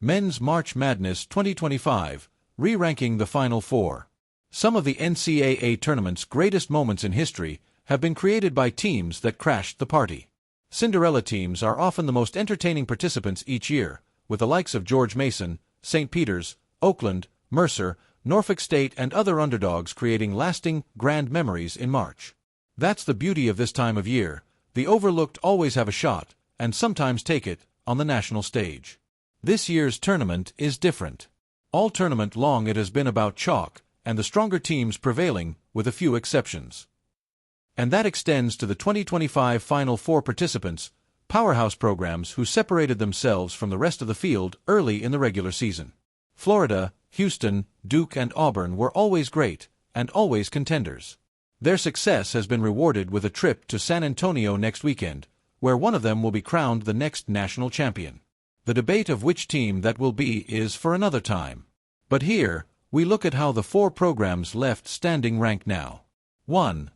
Men's March Madness 2025, re-ranking the Final Four. Some of the NCAA tournament's greatest moments in history have been created by teams that crashed the party. Cinderella teams are often the most entertaining participants each year, with the likes of George Mason, St. Peter's, Oakland, Mercer, Norfolk State and other underdogs creating lasting, grand memories in March. That's the beauty of this time of year. The overlooked always have a shot, and sometimes take it, on the national stage. This year's tournament is different. All tournament long it has been about chalk, and the stronger teams prevailing, with a few exceptions. And that extends to the 2025 Final Four participants, powerhouse programs who separated themselves from the rest of the field early in the regular season. Florida, Houston, Duke and Auburn were always great, and always contenders. Their success has been rewarded with a trip to San Antonio next weekend, where one of them will be crowned the next national champion. The debate of which team that will be is for another time. But here, we look at how the four programs left standing rank now. 1.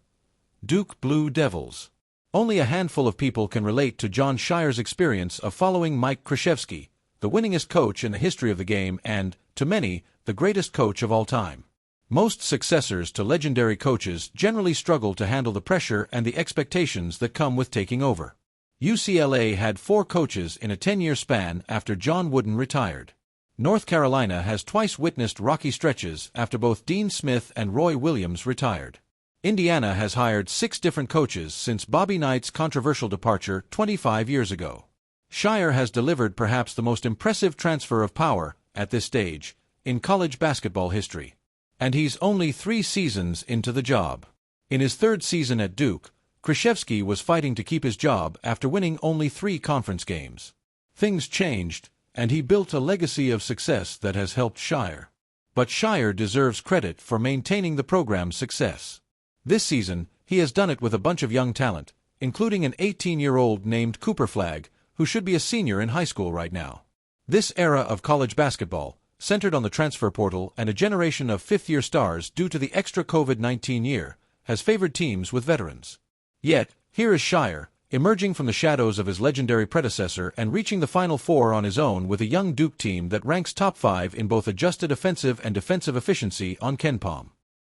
Duke Blue Devils. Only a handful of people can relate to Jon Scheyer's experience of following Mike Krzyzewski, the winningest coach in the history of the game and, to many, the greatest coach of all time. Most successors to legendary coaches generally struggle to handle the pressure and the expectations that come with taking over. UCLA had 4 coaches in a 10-year span after John Wooden retired. North Carolina has twice witnessed rocky stretches after both Dean Smith and Roy Williams retired. Indiana has hired 6 different coaches since Bobby Knight's controversial departure 25 years ago. Scheyer has delivered perhaps the most impressive transfer of power, at this stage, in college basketball history. And he's only 3 seasons into the job. In his 3rd season at Duke, Krzyzewski was fighting to keep his job after winning only 3 conference games. Things changed, and he built a legacy of success that has helped Scheyer. But Scheyer deserves credit for maintaining the program's success. This season, he has done it with a bunch of young talent, including an 18-year-old named Cooper Flagg, who should be a senior in high school right now. This era of college basketball, centered on the transfer portal and a generation of fifth-year stars due to the extra COVID-19 year, has favored teams with veterans. Yet, here is Scheyer, emerging from the shadows of his legendary predecessor and reaching the Final Four on his own with a young Duke team that ranks top 5 in both adjusted offensive and defensive efficiency on KenPom.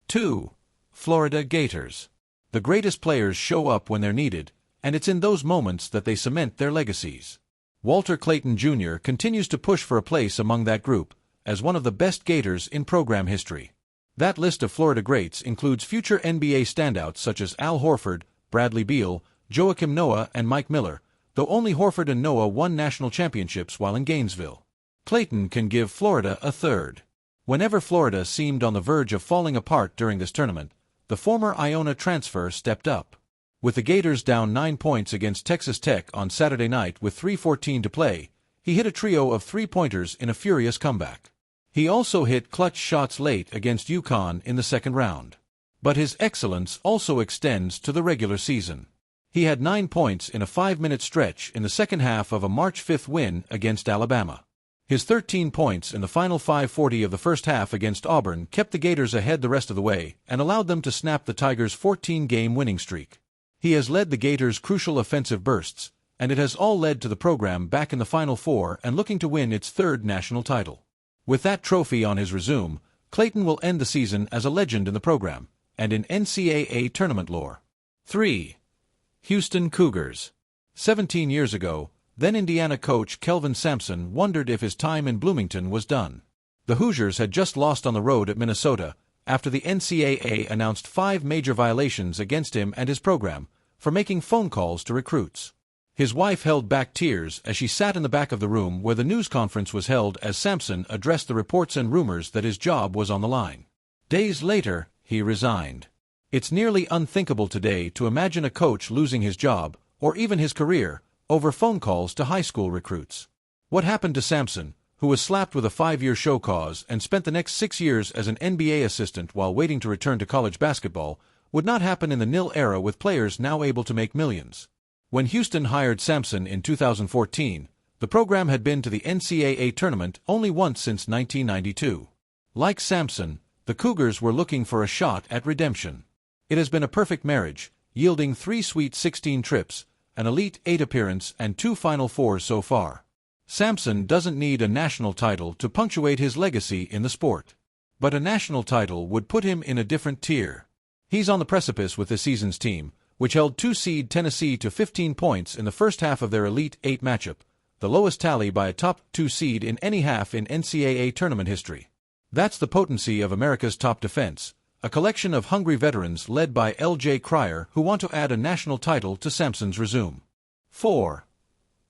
2. Florida Gators. The greatest players show up when they're needed, and it's in those moments that they cement their legacies. Walter Clayton Jr. continues to push for a place among that group, as one of the best Gators in program history. That list of Florida greats includes future NBA standouts such as Al Horford, Bradley Beal, Joakim Noah and Mike Miller, though only Horford and Noah won national championships while in Gainesville. Clayton can give Florida a 3rd. Whenever Florida seemed on the verge of falling apart during this tournament, the former Iona transfer stepped up. With the Gators down 9 points against Texas Tech on Saturday night with 3:14 to play, he hit a trio of 3-pointers in a furious comeback. He also hit clutch shots late against UConn in the 2nd round. But his excellence also extends to the regular season. He had 9 points in a 5-minute stretch in the second half of a March 5 win against Alabama. His 13 points in the final 5:40 of the first half against Auburn kept the Gators ahead the rest of the way and allowed them to snap the Tigers' 14-game winning streak. He has led the Gators' crucial offensive bursts, and it has all led to the program back in the Final Four and looking to win its 3rd national title. With that trophy on his resume, Clayton will end the season as a legend in the program, and in NCAA tournament lore. 3. Houston Cougars. 17 years ago, then Indiana coach Kelvin Sampson wondered if his time in Bloomington was done. The Hoosiers had just lost on the road at Minnesota, after the NCAA announced 5 major violations against him and his program for making phone calls to recruits. His wife held back tears as she sat in the back of the room where the news conference was held as Sampson addressed the reports and rumors that his job was on the line. Days later, he resigned. It's nearly unthinkable today to imagine a coach losing his job, or even his career, over phone calls to high school recruits. What happened to Sampson, who was slapped with a 5-year show cause and spent the next 6 years as an NBA assistant while waiting to return to college basketball, would not happen in the nil era with players now able to make millions. When Houston hired Sampson in 2014, the program had been to the NCAA tournament only once since 1992. Like Sampson, the Cougars were looking for a shot at redemption. It has been a perfect marriage, yielding 3 Sweet 16 trips, an Elite 8 appearance and 2 Final Fours so far. Sampson doesn't need a national title to punctuate his legacy in the sport. But a national title would put him in a different tier. He's on the precipice with this season's team, which held 2-seed Tennessee to 15 points in the first half of their Elite Eight matchup, the lowest tally by a top 2 seed in any half in NCAA tournament history. That's the potency of America's top defense, a collection of hungry veterans led by L.J. Cryer who want to add a national title to Sampson's resume. 4.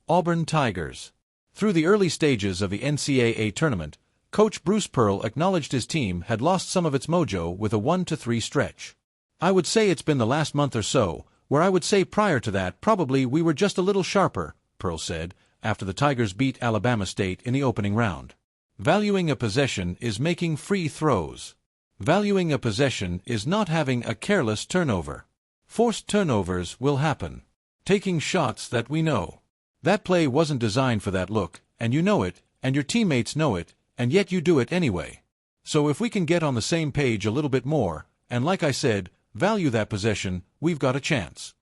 Auburn Tigers. Through the early stages of the NCAA tournament, Coach Bruce Pearl acknowledged his team had lost some of its mojo with a 1-3 stretch. I would say it's been the last month or so, where I would say prior to that probably we were just a little sharper, Pearl said, after the Tigers beat Alabama State in the opening round. Valuing a possession is making free throws. Valuing a possession is not having a careless turnover. Forced turnovers will happen. Taking shots that we know. That play wasn't designed for that look, and you know it, and your teammates know it, and yet you do it anyway. So if we can get on the same page a little bit more, and like I said, value that possession, we've got a chance.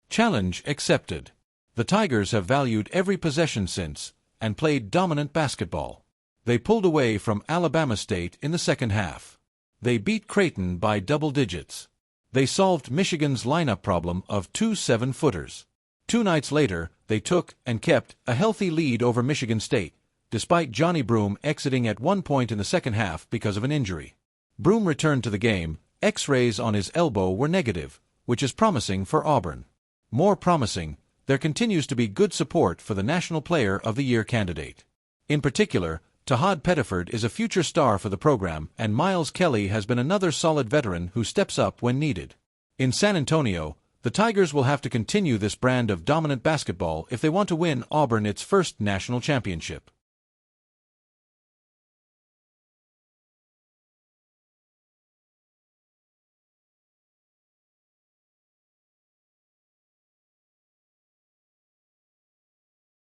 Challenge accepted. The Tigers have valued every possession since, and played dominant basketball. They pulled away from Alabama State in the second half. They beat Creighton by double digits. They solved Michigan's lineup problem of 2 7-footers. 2 nights later, they took and kept a healthy lead over Michigan State, despite Johnny Broome exiting at one point in the second half because of an injury. Broome returned to the game. X-rays on his elbow were negative, which is promising for Auburn. More promising, there continues to be good support for the National Player of the Year candidate. In particular, Tahad Pettiford is a future star for the program, and Miles Kelly has been another solid veteran who steps up when needed. In San Antonio, the Tigers will have to continue this brand of dominant basketball if they want to win Auburn its first national championship.